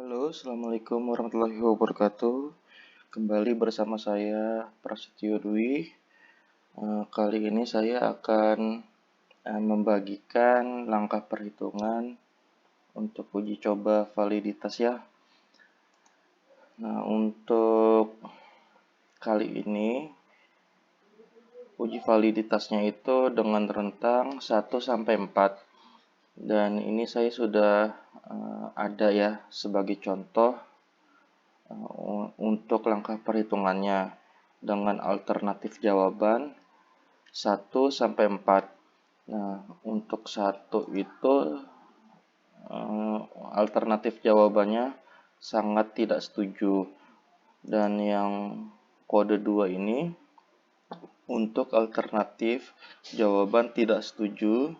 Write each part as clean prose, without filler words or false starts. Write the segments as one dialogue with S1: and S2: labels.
S1: Halo, Assalamualaikum warahmatullahi wabarakatuh. Kembali bersama saya Prasetyo Dwi. Kali ini saya akan membagikan langkah perhitungan untuk uji coba validitas ya. Nah, untuk kali ini uji validitasnya itu dengan rentang 1 sampai 4. Dan ini saya sudah ada ya sebagai contoh untuk langkah perhitungannya dengan alternatif jawaban 1 sampai 4. Nah, untuk 1 itu alternatif jawabannya sangat tidak setuju. Dan yang kode 2 ini untuk alternatif jawaban tidak setuju.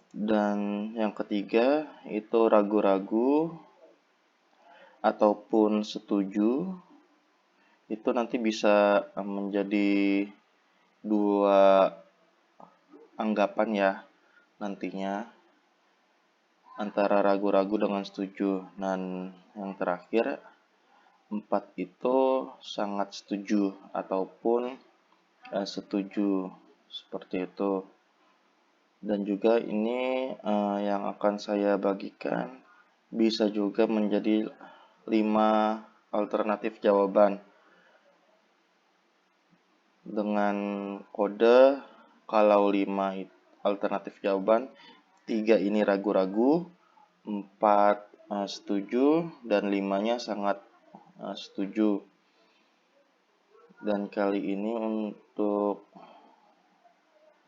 S1: Dan yang ketiga itu ragu-ragu ataupun setuju. Itu nanti bisa menjadi dua anggapan ya nantinya antara ragu-ragu dengan setuju. Dan yang terakhir 4 itu sangat setuju ataupun setuju seperti itu. Dan juga ini yang akan saya bagikan bisa juga menjadi 5 alternatif jawaban dengan kode kalau 5 alternatif jawaban, 3 ini ragu-ragu, 4 setuju, dan 5-nya sangat setuju. Dan kali ini untuk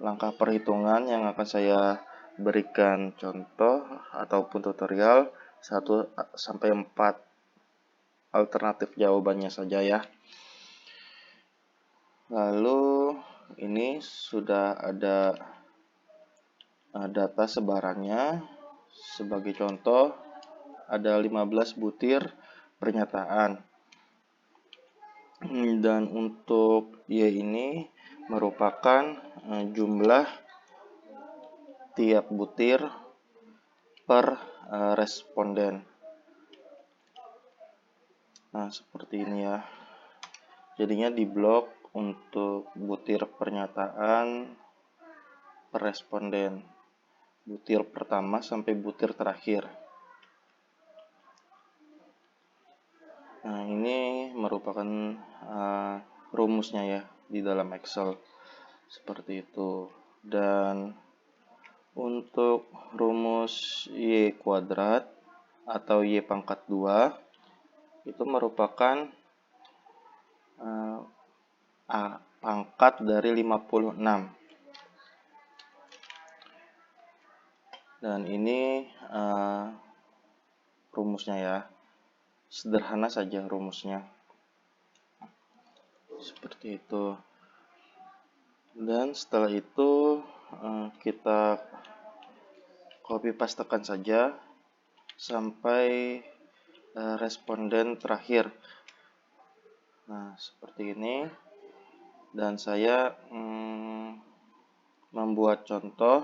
S1: langkah perhitungan yang akan saya berikan contoh ataupun tutorial 1 sampai 4 alternatif jawabannya saja ya. Lalu ini sudah ada data sebarannya. Sebagai contoh ada 15 butir pernyataan. Dan untuk Y ini merupakan jumlah tiap butir per responden. Nah, seperti ini ya. Jadinya di blok untuk butir pernyataan per responden. Butir pertama sampai butir terakhir. Nah, ini merupakan rumusnya ya di dalam Excel. Seperti itu. Dan untuk rumus Y kuadrat atau Y pangkat 2 itu merupakan pangkat dari 56. Dan ini rumusnya ya. Sederhana saja rumusnya. Seperti itu. Dan setelah itu kita copy pastekan saja sampai responden terakhir. Nah, seperti ini. Dan saya membuat contoh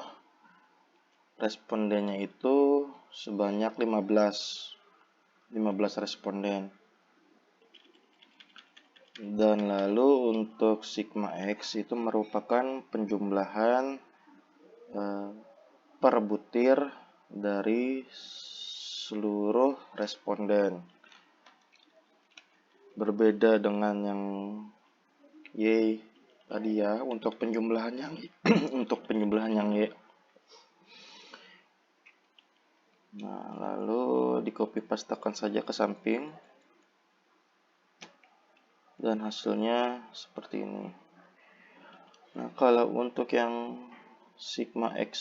S1: respondennya itu sebanyak 15 responden. Dan lalu untuk sigma X itu merupakan penjumlahan per butir dari seluruh responden. Berbeda dengan yang Y tadi ya untuk penjumlahan yang Y. Nah, lalu di copy pastekan saja ke samping. Dan hasilnya seperti ini. Nah, kalau untuk yang sigma X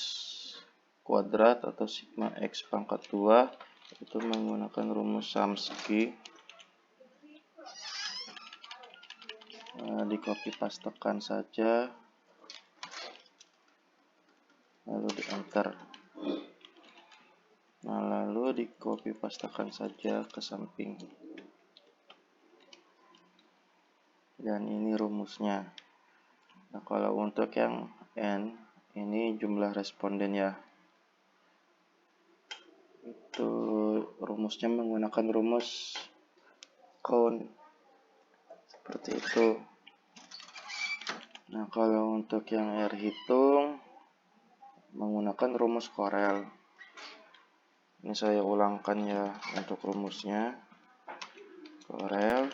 S1: kuadrat atau sigma X pangkat 2 itu menggunakan rumus Chomsky. Di copy pastekan saja lalu di enter. Nah, lalu di copy pastekan saja ke samping. Dan ini rumusnya. Nah, kalau untuk yang N ini jumlah responden ya. itu rumusnya menggunakan rumus count seperti itu. Nah, kalau untuk yang R hitung menggunakan rumus Corel. Ini saya ulangkan ya untuk rumusnya. Corel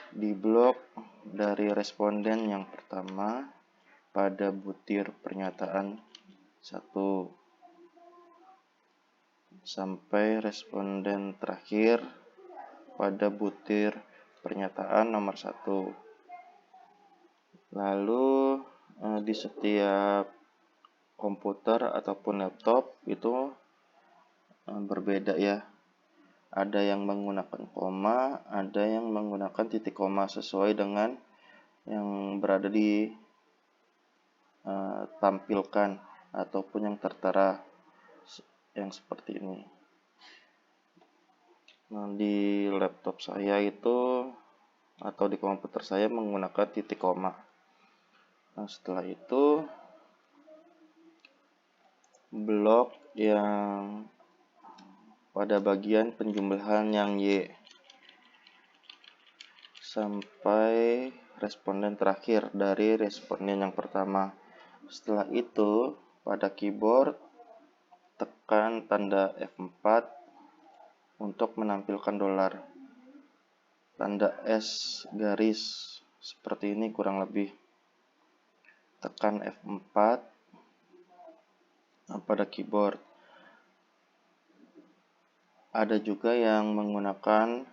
S1: di blok dari responden yang pertama pada butir pernyataan 1 sampai responden terakhir pada butir pernyataan nomor 1. Lalu di setiap komputer ataupun laptop itu berbeda ya. Ada yang menggunakan koma, ada yang menggunakan titik koma sesuai dengan yang berada di tampilkan ataupun yang tertera yang seperti ini. Nah, di laptop saya itu atau di komputer saya menggunakan titik koma. Nah, setelah itu blok yang pada bagian penjumlahan yang Y sampai responden terakhir dari responden yang pertama. Setelah itu pada keyboard tekan tanda F4 untuk menampilkan dolar. Tanda S garis seperti ini kurang lebih. Tekan F4 pada keyboard. Ada juga yang menggunakan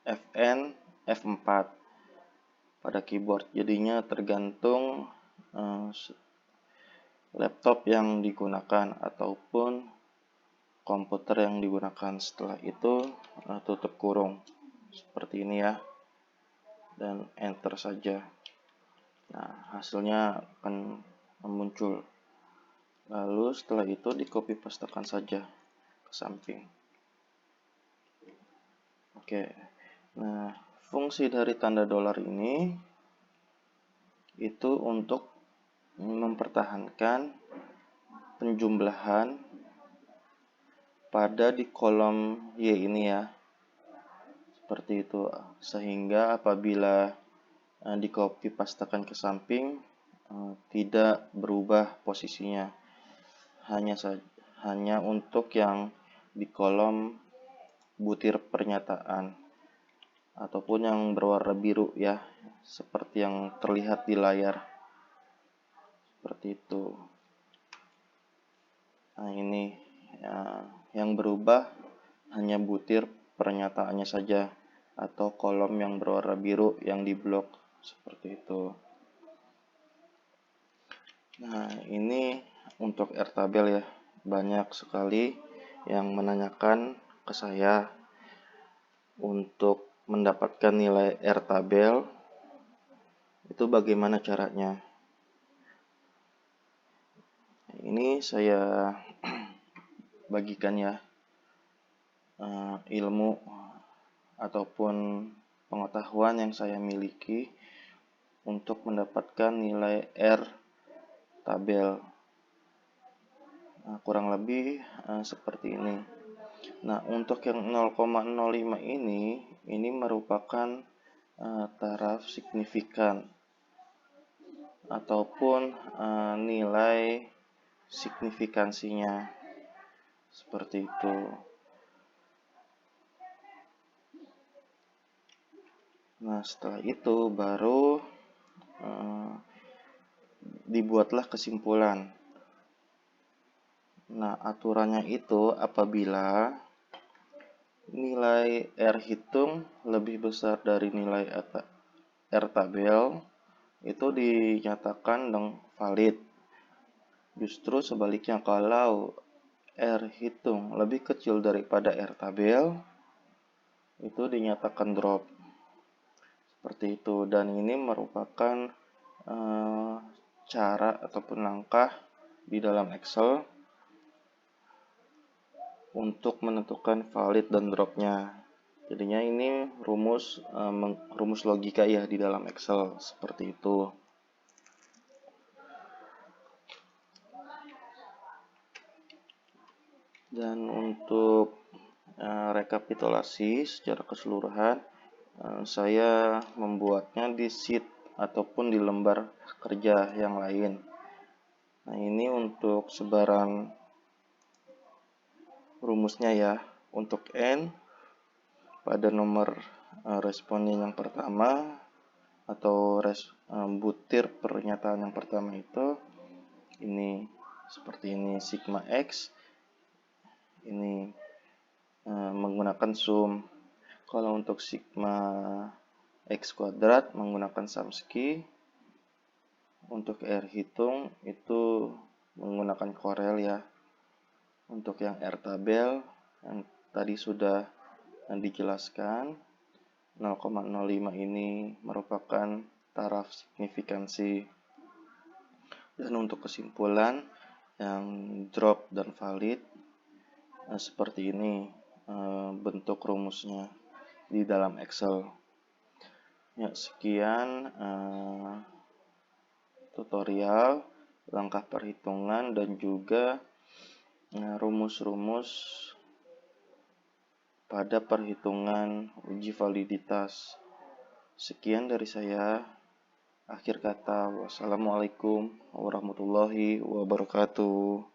S1: Fn F4 pada keyboard. Jadinya tergantung laptop yang digunakan ataupun komputer yang digunakan. Setelah itu tutup kurung seperti ini ya, dan enter saja. Nah, hasilnya akan muncul. Lalu setelah itu di copy pastekan saja ke samping. Oke. Nah, fungsi dari tanda dolar ini itu untuk mempertahankan penjumlahan pada di kolom Y ini ya. Seperti itu. Sehingga apabila di copy pastekan ke samping tidak berubah posisinya. Hanya untuk yang di kolom butir pernyataan ataupun yang berwarna biru ya, seperti yang terlihat di layar. Seperti itu. Nah, ini ya, yang berubah hanya butir pernyataannya saja atau kolom yang berwarna biru yang di blok seperti itu. Nah, ini untuk Airtable ya. Banyak sekali yang menanyakan ke saya untuk mendapatkan nilai Airtable itu bagaimana caranya. Ini saya bagikan ya ilmu ataupun pengetahuan yang saya miliki untuk mendapatkan nilai Airtable. Nah, kurang lebih seperti ini. Nah, untuk yang 0,05 ini merupakan taraf signifikan ataupun nilai signifikansinya seperti itu. Nah, setelah itu baru dibuatlah kesimpulan. Nah, aturannya itu apabila nilai R hitung lebih besar dari nilai Airtable itu dinyatakan valid. Justru sebaliknya, kalau R hitung lebih kecil daripada Airtable itu dinyatakan drop. Seperti itu, dan ini merupakan cara ataupun langkah di dalam Excel untuk menentukan valid dan dropnya. Jadinya ini rumus logika ya di dalam Excel seperti itu. Dan untuk rekapitulasi secara keseluruhan, saya membuatnya di sheet ataupun di lembar kerja yang lain. Nah, ini untuk sebaran rumusnya ya. Untuk N pada nomor responden yang pertama atau butir pernyataan yang pertama itu ini seperti ini, sigma X ini menggunakan sum. Kalau untuk sigma X kuadrat menggunakan Chomsky. Untuk R hitung itu menggunakan Corel ya. Untuk yang R tabel yang tadi sudah dijelaskan, 0,05 ini merupakan taraf signifikansi. Dan untuk kesimpulan yang drop dan valid seperti ini bentuk rumusnya di dalam Excel. Ya, sekian tutorial langkah perhitungan dan juga rumus-rumus pada perhitungan uji validitas. Sekian dari saya. Akhir kata, wassalamualaikum warahmatullahi wabarakatuh.